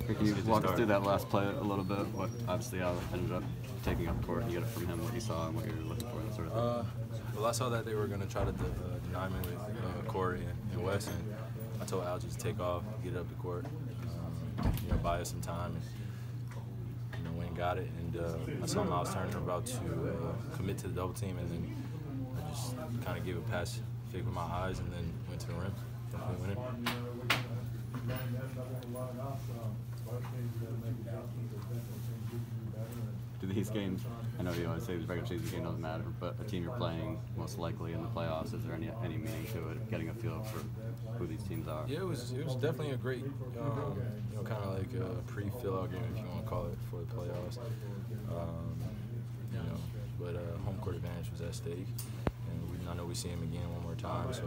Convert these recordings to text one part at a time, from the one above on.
Can you walk us through that last play a little bit? What obviously Al ended up taking up court, and you get it from him, what you saw and what you were looking for, that sort of thing. Well, I saw that they were going to try to deny me with Corey and Wes, and I told Al just take off, get up the court, buy us some time, and went and got it. And I saw Miles Turner about to commit to the double team, and then I just kind of gave a pass fake with my eyes, and then went to the rim. Definitely win it. Do these games, I know you always say the regular season game doesn't matter, but a team you're playing most likely in the playoffs, is there any meaning to it, getting a feel for who these teams are? Yeah, it was definitely a great, kind of like a pre-fill-out game, if you want to call it, for the playoffs. But home court advantage was at stake, and I know we see him again one more time, so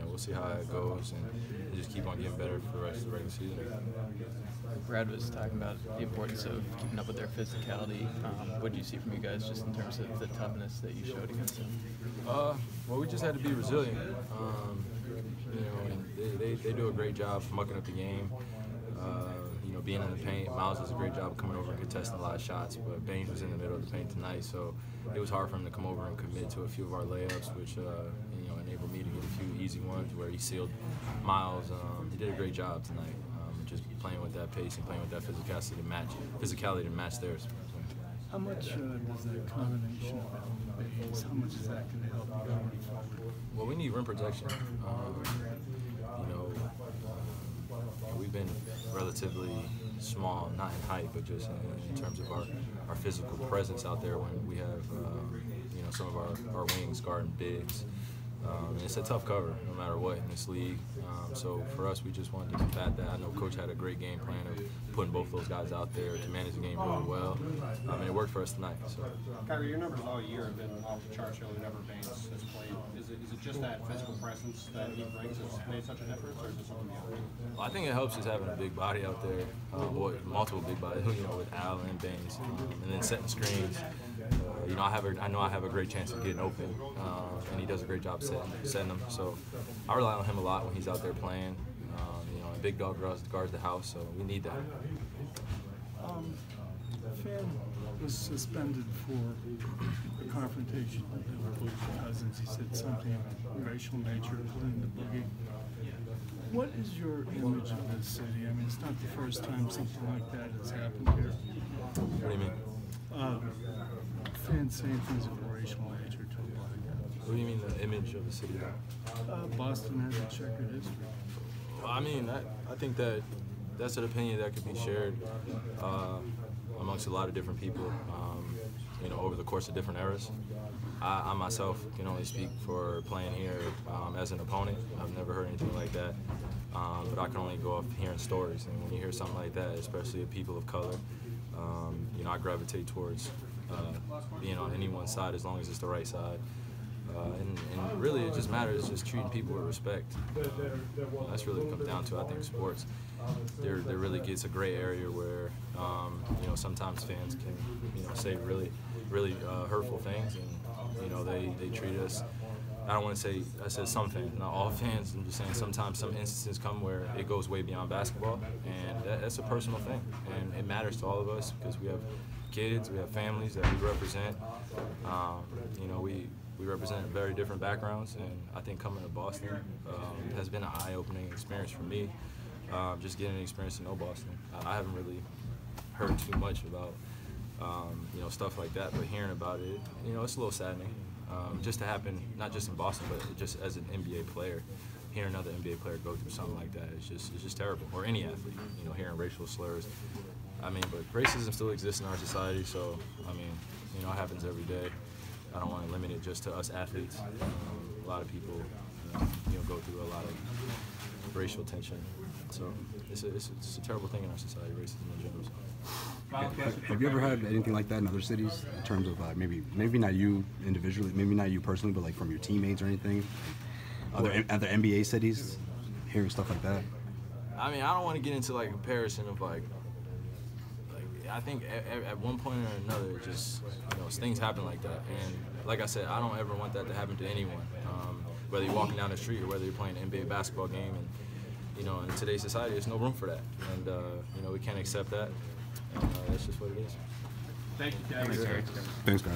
we'll see how it goes, and just keep on getting better for the rest of the regular season. Brad was talking about the importance of keeping up with their physicality. What did you see from you guys just in terms of the toughness that you showed against them? Well, we just had to be resilient. And they do a great job mucking up the game. Being in the paint, Miles does a great job coming over and contesting a lot of shots, but Baines was in the middle of the paint tonight, so it was hard for him to come over and commit to a few of our layups, which enabled me to get a few easy ones where he sealed Miles. He did a great job tonight, just playing with that pace and playing with that physicality to match theirs. How much does that combination of Baines, how much is that going to help you going forward? Well, we need rim protection. We've been relatively small, not in height, but just in terms of our physical presence out there when we have, some of our wings guarding bigs. And it's a tough cover, no matter what, in this league. So for us, we just wanted to combat that. I know Coach had a great game plan of putting both those guys out there to manage the game really well. And it worked for us tonight. So. Kyrie, your numbers all year have been off the charts whenever Baines has played. Is it just that physical presence that he brings that's made such a difference, or is it something else? Well, I think it helps just having a big body out there, multiple big bodies, with Al and Baines, and then setting screens. I know I have a great chance of getting open, and he does a great job setting them. So I rely on him a lot when he's out there playing. And big dog guards the house, so we need that. Fan was suspended for a confrontation with Cousins. He said something of racial nature, including the boogie. What is your image of this city? I mean, it's not the first time something like that has happened here. What do you mean? Fans saying things of a racial nature to a black guy. What do you mean, the image of the city? Boston has a checkered history. Well, I mean, I think that's an opinion that could be shared amongst a lot of different people, over the course of different eras. I myself can only speak for playing here as an opponent. I've never heard anything like that, but I can only go off hearing stories. And when you hear something like that, especially of people of color, I gravitate towards being on anyone's side as long as it's the right side. And really, it just matters just treating people with respect. That's really what it comes down to. I think sports, there really gets a gray area where sometimes fans can say really hurtful things, and they treat us. I don't want to say, I said some fans, not all fans. I'm just saying sometimes some instances come where it goes way beyond basketball, and that's a personal thing, and it matters to all of us because we have kids, we have families that we represent. We represent very different backgrounds, and I think coming to Boston has been an eye-opening experience for me. Just getting an experience to know Boston. I haven't really heard too much about stuff like that, but hearing about it, it's a little saddening. Just to happen, not just in Boston, but just as an NBA player, hearing another NBA player go through something like that is just terrible. Or any athlete, hearing racial slurs. I mean, but racism still exists in our society, so I mean, it happens every day. I don't want to limit it just to us athletes. A lot of people, go through a lot of racial tension. So it's a terrible thing in our society, racism in general. Have you ever had anything like that in other cities in terms of maybe not you individually, maybe not you personally, but like from your teammates or anything? Other NBA cities, hearing stuff like that? I mean, I don't want to get into like a comparison of like I think at one point or another, just things happen like that, and like I said, I don't ever want that to happen to anyone. Whether you're walking down the street or whether you're playing an NBA basketball game, and you know, in today's society, there's no room for that, and you know, we can't accept that. And that's just what it is. Thank you, Kevin. Thanks, guys.